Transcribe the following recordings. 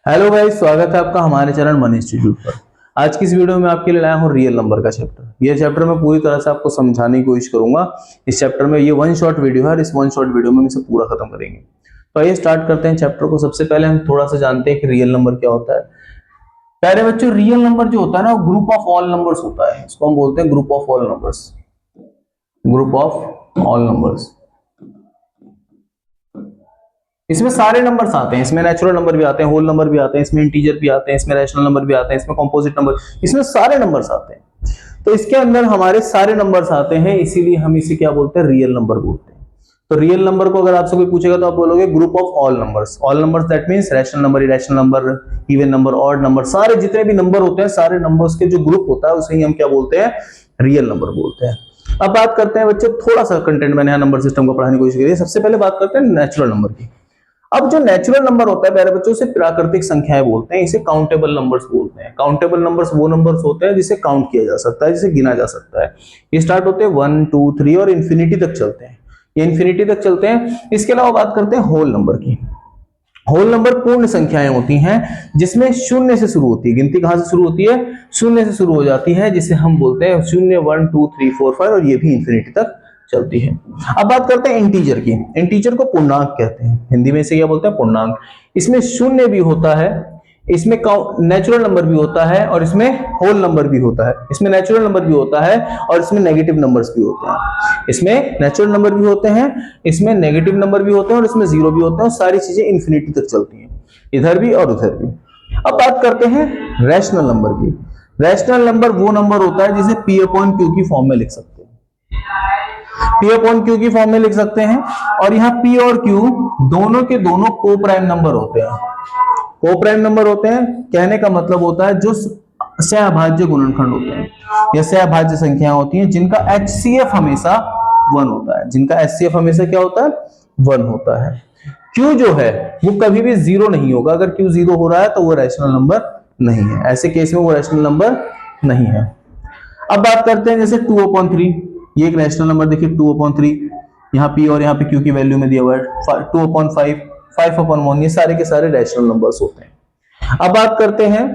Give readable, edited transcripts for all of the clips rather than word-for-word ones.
Hello guys, स्वागत है आपका हमारे चैनल मनी इंस्टीट्यूट पर। आज की इस वीडियो में आपके लिए लाया हूँ रियल नंबर का चैप्टर। ये चैप्टर मैं पूरी तरह से आपको समझाने की कोशिश करूंगा। इस चैप्टर में ये वन शॉट वीडियो है और इस वन शॉट वीडियो में हम इसे पूरा खत्म करेंगे। तो आइए स्टार्ट करते हैं चैप्टर को। सबसे पहले हम थोड़ा सा जानते हैं कि रियल नंबर क्या होता है। प्यारे बच्चों, रियल नंबर जो होता है ना, वो ग्रुप ऑफ ऑल नंबर्स होता है। इसको हम बोलते हैं group of all numbers. Group of all numbers, इसमें सारे नंबर्स आते हैं। इसमें नेचुरल नंबर भी आते हैं, होल नंबर भी आते हैं, इसमें इंटीजर भी आते हैं, इसमें रैशनल नंबर भी आते हैं, इसमें कंपोजिट नंबर, इसमें सारे नंबर्स आते हैं। तो इसके अंदर हमारे सारे नंबर्स आते हैं, इसीलिए हम इसे क्या बोलते हैं, रियल नंबर बोलते हैं। तो रियल नंबर को अगर आपसे कोई पूछेगा तो आप बोलोगे group of all numbers. All numbers that means rational number, irrational number, even number, odd number, सारे जितने भी नंबर होते हैं, सारे नंबर्स के जो ग्रुप होता है उसे ही हम क्या बोलते हैं, रियल नंबर बोलते हैं। अब बात करते हैं बच्चे, थोड़ा सा कंटेंट मैंने यहाँ नंबर सिस्टम को पढ़ाने की कोशिश की है। सबसे पहले बात करते हैं नेचुरल नंबर की। अब जो नेचुरल नंबर होता है प्यारे बच्चों, से प्राकृतिक संख्याएं बोलते हैं, इसे काउंटेबल नंबर्स बोलते हैं। काउंटेबल नंबर्स वो नंबर्स होते हैं जिसे काउंट किया जा सकता है, जिसे गिना जा सकता है। ये स्टार्ट होते हैं 1 2 3 और इंफिनिटी तक चलते हैं। ये इंफिनिटी तक चलते हैं। इसके अलावा बात करते हैं होल नंबर की। होल नंबर पूर्ण संख्याएं होती हैं जिसमें शून्य से शुरू होती है। गिनती कहां से शुरू होती है? शून्य से शुरू हो जाती है, जिसे हम बोलते हैं शून्य, 1 2 3 4 5 और ये भी इंफिनिटी तक चलती है। अब बात करते हैं इंटीजर की। इंटीजर को पूर्णांक कहते हैं, हिंदी में इसे क्या बोलते हैं, पूर्णांक। इसमें शून्य भी होता है, इसमें नेचुरल नंबर भी होता है और इसमें होल नंबर भी होता है। इसमें नेचुरल नंबर भी होता है और इसमें नेगेटिव नंबर्स भी होते हैं। इसमें नेचुरल नंबर भी होते हैं, इसमें नेगेटिव नंबर भी होते हैं और इसमें जीरो भी होते हैं और सारी चीजें इंफिनिटी तक चलती हैं, इधर भी और उधर भी। अब बात करते हैं रैशनल नंबर की। रैशनल नंबर वो नंबर होता है जिसे P अपॉन Q की फॉर्म में लिख सकते हैं। P अपॉन Q की फॉर्म में लिख सकते हैं और यहाँ P और Q दोनों के दोनों को प्राइम नंबर होते हैं। को प्राइम नंबर होते हैं, कहने का मतलब होता है जो सहअभाज्य गुणनखंड होते हैं या सहअभाज्य संख्याएं होती हैं जिनका HCF हमेशा 1 होता है। जिनका HCF हमेशा क्या होता है? 1 होता है। Q जो है वो कभी भी 0 नहीं होगा। अगर Q 0 हो रहा है तो वो रैशनल नंबर नहीं है। ऐसे केस में वो रैशनल नंबर नहीं है। अब बात करते हैं जैसे 2/3, ये एक रैशनल नंबर। देखिए 2/3, यहाँ P और यहाँ पे Q की वैल्यू में दिया हुआ है। 2/5, 5/1, ये सारे के सारे रैशनल नंबर्स होते हैं। अब बात करते हैं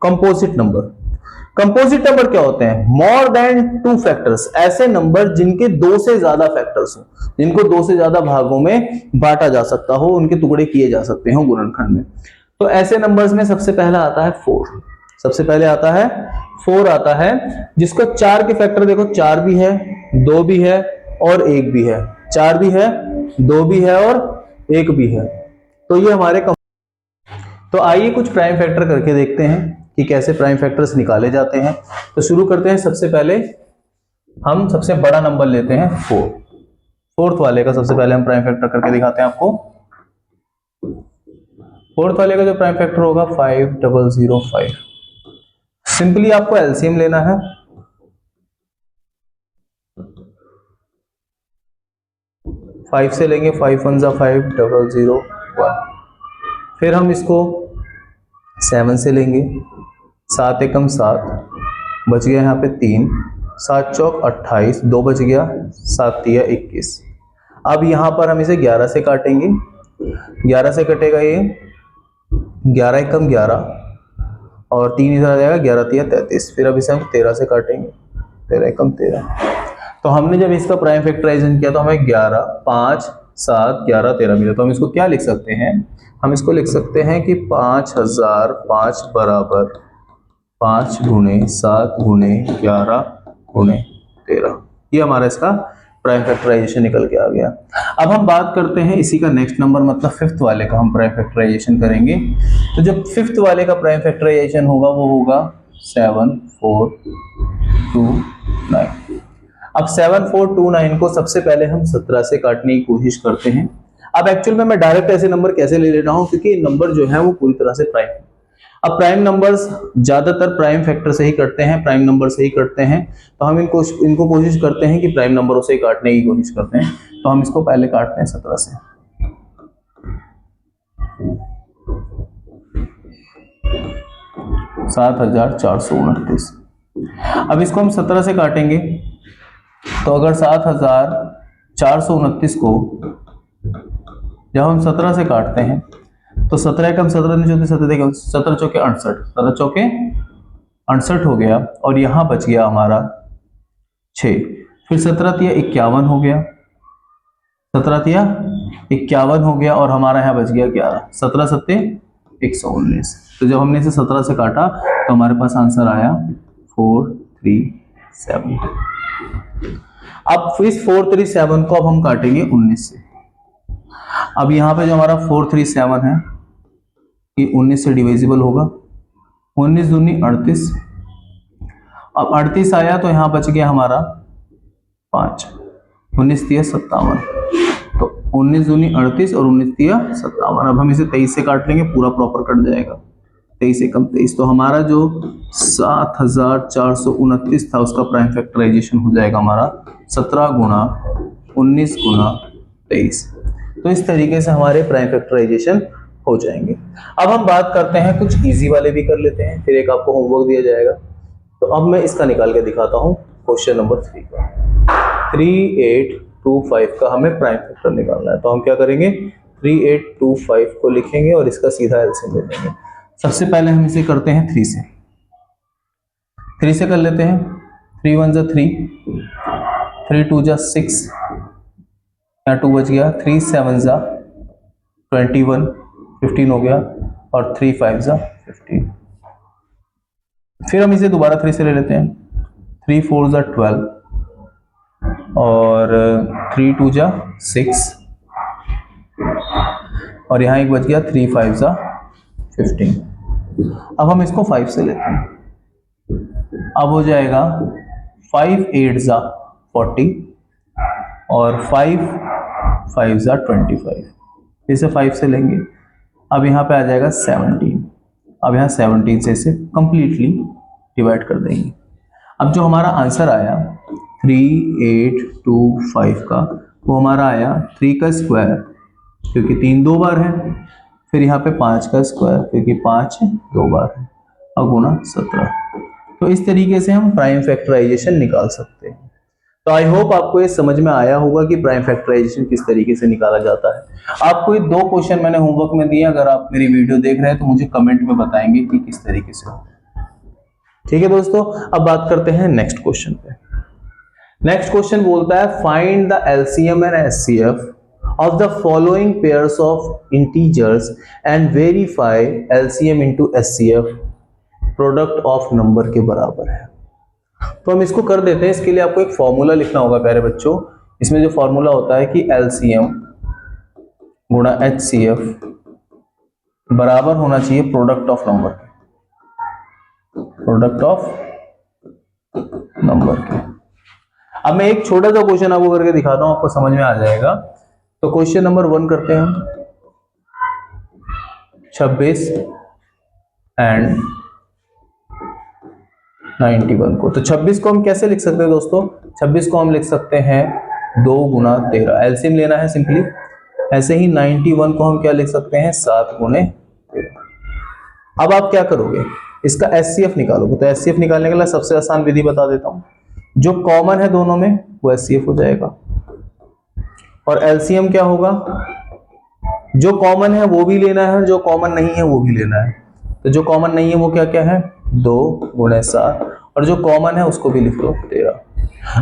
कंपोजिट नंबर। कंपोजिट नंबर क्या होते हैं? मोर देन 2 फैक्टर्स, ऐसे नंबर जिनके 2 से ज्यादा फैक्टर्स हो, जिनको 2 से ज्यादा भागों में बांटा जा सकता हो, उनके टुकड़े किए जा सकते हो गुणनखंड में। तो ऐसे नंबर्स में सबसे पहला आता है 4। सबसे पहले आता है 4 आता है, जिसका 4 के फैक्टर देखो, 4 भी है, 2 भी है और 1 भी है। 4 भी है, 2 भी है और 1 भी है। तो ये हमारे तो आइए कुछ प्राइम फैक्टर करके देखते हैं कि कैसे प्राइम फैक्टर्स निकाले जाते हैं। तो शुरू करते हैं। सबसे पहले हम सबसे बड़ा नंबर लेते हैं 4। फोर्थ वाले का सबसे पहले हम प्राइम फैक्टर करके दिखाते हैं आपको। फोर्थ वाले का जो प्राइम फैक्टर होगा 5005। सिंपली आपको एलसीएम लेना है। फाइव से लेंगे, 5 1 जा 5, 001। फिर हम इसको 7 से लेंगे, 7 एकम 7, बच गया यहाँ पे 3, 7 चौक 28, 2 बच गया, 7 तिया 21। अब यहाँ पर हम इसे 11 से काटेंगे। 11 से कटेगा ये 11 एकम 11 और 3 इधर आ जाएगा, 11 तिया 33। फिर अब इसे हम 13 से काटेंगे, 13 एकम 13। तो हमने जब इसका प्राइम फैक्टराइजेशन किया तो हमें 11, 5, 7, 11, 13 मिला। तो हम इसको क्या लिख सकते हैं? हम इसको लिख सकते हैं कि 5005 बराबर 5 गुणे 7 गुणे 11 गुणे 13। ये हमारा इसका प्राइम फैक्टराइजेशन निकल के आ गया। अब हम बात करते हैं इसी का नेक्स्ट नंबर, मतलब 5th वाले का हम प्राइम फैक्टराइजेशन करेंगे। तो जो 5th वाले का प्राइम फैक्टराइजेशन होगा वो होगा 7429। अब 7429 को सबसे पहले हम 17 से काटने की कोशिश करते हैं। अब एक्चुअल में मैं डायरेक्ट ऐसे नंबर कैसे ले रहा हूं, क्योंकि नंबर जो है वो पूरी तरह से प्राइम है। अब प्राइम नंबर्स ज्यादातर प्राइम फैक्टर से ही कटते हैं, प्राइम नंबर से ही कटते हैं। तो हम इनको कोशिश करते हैं कि प्राइम नंबरों से ही काटने की कोशिश करते हैं। तो हम इसको पहले काटते हैं 17 से। 7429। अब इसको हम 17 से काटेंगे तो अगर 7429 को जब हम 17 से काटते हैं तो 17 एकम 17 नहीं 17 चौके 68, 17 चौके 68 हो गया और यहाँ बच गया हमारा 6। फिर 17 तिया 51 हो गया, 17 तिया 51 हो गया और हमारा यहाँ बच गया 11, 17 सत्ते 119। तो जब हमने इसे 17 से काटा तो हमारे पास आंसर आया 437। अब इस 437 को अब हम काटेंगे 19 से। अब यहाँ पे जो हमारा 437 है ये 19 से डिविजिबल होगा, 19 दूनी 38। अब 38 आया तो यहाँ बच गया हमारा 5, 19 तिया 57, तो 19 दूनी 38 और 19 तिया 57। अब हम इसे 23 से काट लेंगे, पूरा प्रॉपर कट जाएगा, 23 एकम 23। तो हमारा जो 7429 था उसका प्राइम फैक्टराइजेशन हो जाएगा हमारा 17 गुणा 19 गुणा 23। तो इस तरीके से हमारे प्राइम फैक्टराइजेशन हो जाएंगे। अब हम बात करते हैं कुछ इजी वाले भी कर लेते हैं, फिर एक आपको होमवर्क दिया जाएगा। तो अब मैं इसका निकाल के दिखाता हूं क्वेश्चन नंबर 3 का। 3825 का हमें प्राइम फैक्टर निकालना है। तो हम क्या करेंगे, 3825 को लिखेंगे और इसका सीधा एलसीएम ले लेंगे। सबसे पहले हम इसे करते हैं 3 से, 3 से कर लेते हैं। 3 1 जा 3, 3 2 जा 6, यहाँ 2 बच गया, 3 7 जा 21, 15 हो गया और 3 5 जा 15। फिर हम इसे दोबारा 3 से ले लेते हैं। 3 4 जा 12 और 3 2 जा 6 और यहाँ एक बच गया 3 5 जा 15। अब हम इसको 5 से लेते हैं। अब हो जाएगा 5 8 जा 40 और 5 5 जा 25। इसे 5 से लेंगे। अब यहाँ पे आ जाएगा 17। अब यहाँ 17 से इसे कंप्लीटली डिवाइड कर देंगे। अब जो हमारा आंसर आया 3825 का, वो हमारा आया 3 का स्क्वायर क्योंकि 3 दो बार है, फिर यहाँ पे 5 का स्क्वायर क्योंकि 5 दो बार है और गुणा 17। तो इस तरीके से हम प्राइम फैक्टराइजेशन निकाल सकते हैं। तो आई होप आपको ये समझ में आया होगा कि प्राइम फैक्टराइजेशन किस तरीके से निकाला जाता है। आपको ये 2 क्वेश्चन मैंने होमवर्क में दिए, अगर आप मेरी वीडियो देख रहे हैं तो मुझे कमेंट में बताएंगे कि किस तरीके से हो। ठीक है दोस्तों, अब बात करते हैं नेक्स्ट क्वेश्चन पे। नेक्स्ट क्वेश्चन बोलता है find the LCM and HCF of the following pairs of integers and verify LCM into HCF product of number के बराबर है। तो हम इसको कर देते हैं। इसके लिए आपको एक फॉर्मूला लिखना होगा प्यारे बच्चों। इसमें जो फॉर्मूला होता है कि एलसीएम गुणा एचसीएफ बराबर होना चाहिए प्रोडक्ट ऑफ नंबर के, प्रोडक्ट ऑफ नंबर के। अब मैं एक छोटा सा क्वेश्चन आपको करके दिखाता हूं, आपको समझ में आ जाएगा। तो क्वेश्चन नंबर 1 करते हैं हम। 26 एंड 91 को, तो 26 को हम कैसे लिख सकते हैं दोस्तों? 26 को हम लिख सकते हैं 2 गुणा 13, एलसीएम लेना है सिंपली। ऐसे ही 91 को हम क्या लिख सकते हैं 7 गुणे 13। अब आप क्या करोगे, इसका एचसीएफ निकालोगे। तो एचसीएफ निकालने के लिए सबसे आसान विधि बता देता हूं। जो कॉमन है दोनों में वो एचसीएफ हो जाएगा और एलसीएम क्या होगा, जो कॉमन है वो भी लेना है, जो कॉमन नहीं है वो भी लेना है। तो जो कॉमन नहीं है वो क्या क्या है 2 गुणे 7 और जो कॉमन है उसको भी लिख लो 13।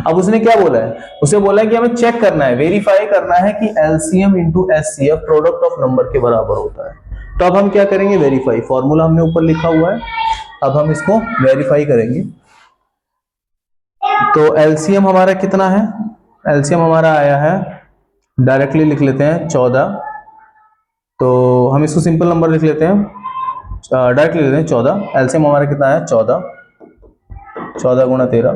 अब उसने क्या बोला है, उसे बोला है कि हमें चेक करना है, वेरीफाई करना है कि LCM into HCF product of number के बराबर होता है। तो अब हम क्या करेंगे, वेरीफाई। फॉर्मूला हमने ऊपर लिखा हुआ है, अब हम इसको वेरीफाई करेंगे। तो एलसीएम हमारा कितना है, एलसीएम हमारा आया है, डायरेक्टली लिख लेते हैं 14। तो हम इसको सिंपल नंबर लिख लेते हैं, डायरेक्टली लेते हैं 14। एलसीएम हमारा कितना है 14, 14 गुणा 13,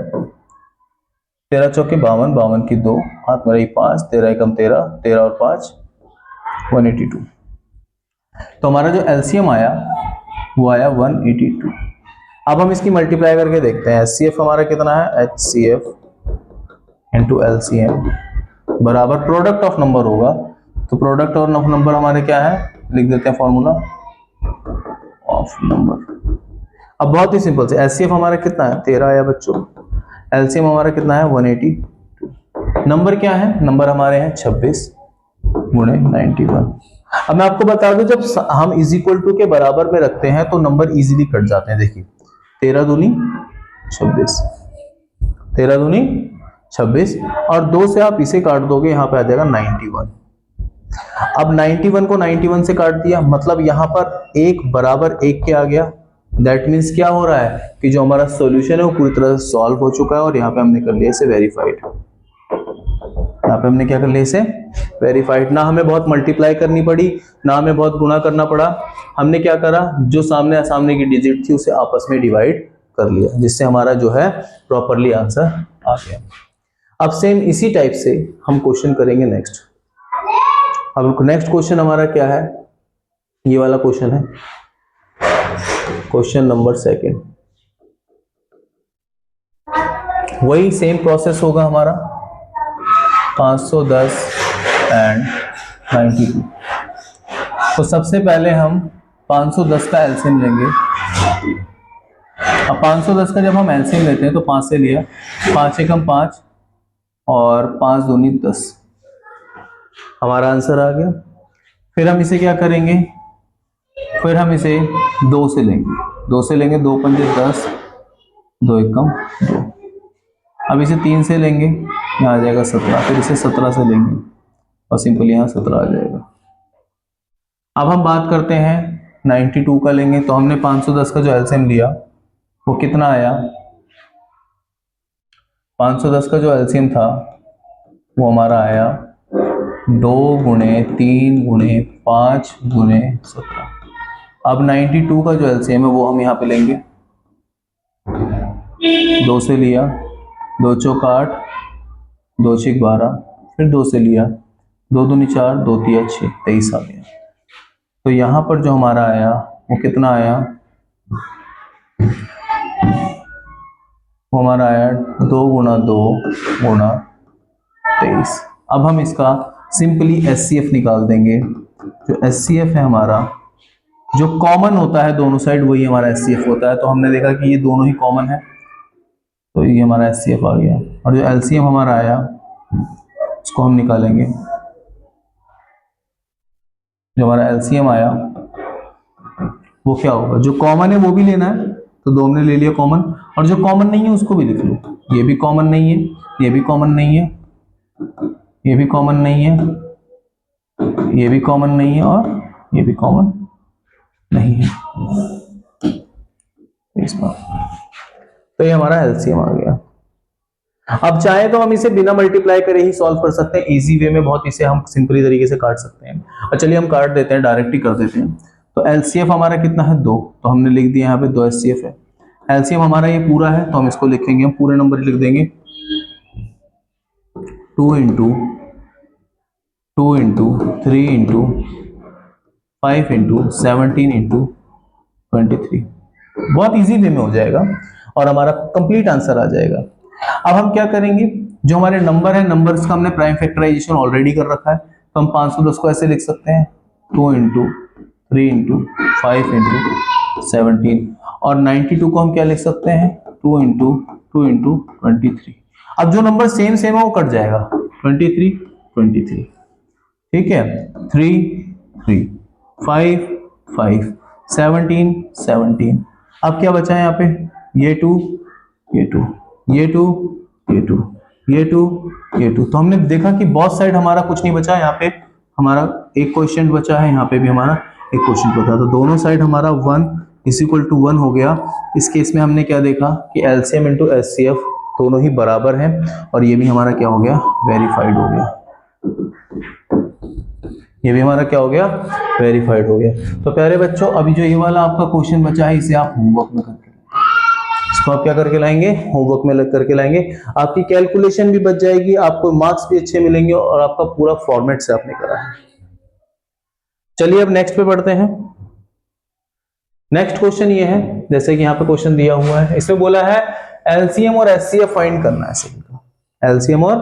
13 चौके 52, 52 की 2, हाथ में रही 5, 13 एकम 13, 13 और 5 182। तो हमारा जो एलसीएम आया वो आया 182। अब हम इसकी मल्टीप्लाई करके देखते हैं। एचसीएफ हमारा कितना है, एचसीएफ इंटू एलसीएम बराबर प्रोडक्ट ऑफ नंबर होगा। तो प्रोडक्ट ऑफ नंबर हमारे क्या है, लिख देते हैं फॉर्मूला ऑफ नंबर। अब बहुत ही सिंपल से, एचसीएफ हमारा कितना है 13 आया बच्चों, एलसीएम हमारा कितना है 182। नंबर क्या है, नंबर हमारे हैं 26 गुणे 91। अब मैं आपको बता दूं, जब हम इज इक्वल टू के बराबर में रखते हैं तो नंबर इजीली कट जाते हैं। देखिए 13 दूनी 26, 13 दूनी 26, और 2 से आप इसे काट दोगे, यहाँ पे आ जाएगा 91। अब 91 को 91 से काट दिया, मतलब यहाँ पर 1 बराबर 1 के आ गया। दैट मीन्स क्या हो रहा है कि जो हमारा सॉल्यूशन है वो पूरी तरह से सॉल्व हो चुका है, और यहाँ पे हमने कर लिया इसे वेरीफाइड। यहाँ पे हमने क्या कर लिया, इसे वेरीफाइड। ना हमें बहुत मल्टीप्लाई करनी पड़ी, ना हमें बहुत गुणा करना पड़ा। हमने क्या करा, जो सामने सामने की डिजिट थी उसे आपस में डिवाइड कर लिया, जिससे हमारा जो है प्रॉपरली आंसर आ गया। अब सेम इसी टाइप से हम क्वेश्चन करेंगे नेक्स्ट। अब नेक्स्ट क्वेश्चन हमारा क्या है, ये वाला क्वेश्चन है, क्वेश्चन नंबर 2। वही सेम प्रोसेस होगा हमारा, 510 एंड 92। तो सबसे पहले हम 510 का एलसीएम लेंगे। अब 510 का जब हम एलसीएम लेते हैं तो 5 से लिया, 5 एकम 5 और 5 दूनी 10, हमारा आंसर आ गया। फिर हम इसे क्या करेंगे, फिर हम इसे 2 से लेंगे, 2 से लेंगे, 2 पंजे 10, 2 एकम 2। अब इसे 3 से लेंगे, यहाँ आ जाएगा 17, फिर इसे 17 से लेंगे और सिंपल यहाँ 17 आ जाएगा। अब हम बात करते हैं 92 का लेंगे, तो हमने 510 का जो एलसीएम लिया वो कितना आया, 510 का जो एलसीएम था वो हमारा आया 2 गुणे 3 गुणे 5 गुणे 17। अब 92 का जो एलसीएम है वो हम यहाँ पे लेंगे, 2 से लिया, 2 चौक 8, 2 छीक 12, फिर 2 से लिया, 2 दूनी 4, 2 तिया 6, 23 आ गया। तो यहाँ पर जो हमारा आया वो कितना आया, वो हमारा आया 2 गुणा 2 गुणा 23। अब हम इसका सिंपली एचसीएफ निकाल देंगे। जो एचसीएफ है हमारा, जो कॉमन होता है दोनों साइड, वही हमारा एचसीएफ होता है। तो हमने देखा कि ये दोनों ही कॉमन है, तो ये हमारा एचसीएफ आ गया। और जो एलसीएम हमारा आया उसको हम निकालेंगे। जो हमारा एलसीएम आया वो क्या होगा, जो कॉमन है वो भी लेना है, तो 2 हमने ले लिया कॉमन, और जो कॉमन नहीं है उसको भी लिख लो। ये भी कॉमन नहीं है, ये भी कॉमन नहीं है, ये भी कॉमन नहीं है, ये भी कॉमन नहीं है, और ये भी कॉमन नहीं है। इस बार तो ये हमारा एलसीएम आ गया। अब चाहे तो हम इसे बिना मल्टीप्लाई करे ही सॉल्व कर सकते हैं, इजी वे में बहुत इसे हम सिंपली तरीके से काट सकते हैं। और चलिए हम काट देते हैं, डायरेक्ट ही कर देते हैं। तो एलसीएफ हमारा कितना है, 2, तो हमने लिख दिया यहाँ पे 2 एचसीएफ है। एलसीएम हमारा ये पूरा है, तो हम इसको लिखेंगे, हम पूरे नंबर लिख देंगे, 2 into 2 into 3 into 5 into 17 into 23। बहुत इजी वे में हो जाएगा और हमारा कंप्लीट आंसर आ जाएगा। अब हम क्या करेंगे, जो हमारे नंबर है, नंबर्स का हमने प्राइम फैक्टराइजेशन ऑलरेडी कर रखा है, तो हम 510 को ऐसे लिख सकते हैं, 2 इंटू 3 इंटू 5 इंटू 17, और 92 को हम क्या लिख सकते हैं, 2 इंटू 23। अब जो नंबर सेम सेम है वो कट जाएगा, 23, ठीक है, 3, 5, 17। अब क्या बचा है यहाँ पे, ये 2, ये 2, ये 2, ये 2, ये 2, ये 2। तो हमने देखा कि बहुत साइड हमारा कुछ नहीं बचा, यहाँ पे हमारा एक क्वेश्चन बचा है, यहाँ पे भी हमारा एक क्वेश्चन बचा, तो दोनों साइड हमारा 1 = 1 हो गया। इस केस में हमने क्या देखा कि एलसीएम इंटू एचसीएफ दोनों ही बराबर हैं, और ये भी हमारा क्या हो गया, वेरीफाइड हो गया। ये भी हमारा क्या हो गया, वेरीफाइड हो गया। तो प्यारे बच्चों, अभी जो ये वाला आपका क्वेश्चन बचा है, इसे आप होमवर्क में करके, इसको आप क्या करके लाएंगे, होमवर्क में करके लाएंगे। आपकी कैलकुलेशन भी बच जाएगी, आपको मार्क्स भी अच्छे मिलेंगे, और आपका पूरा फॉर्मेट से आपने करा है। चलिए अब नेक्स्ट पे पढ़ते हैं। नेक्स्ट क्वेश्चन ये है, जैसे कि यहाँ पे क्वेश्चन दिया हुआ है, इसमें बोला है एलसीएम और एचसीएफ फाइंड करना है सभी का। एलसीएम और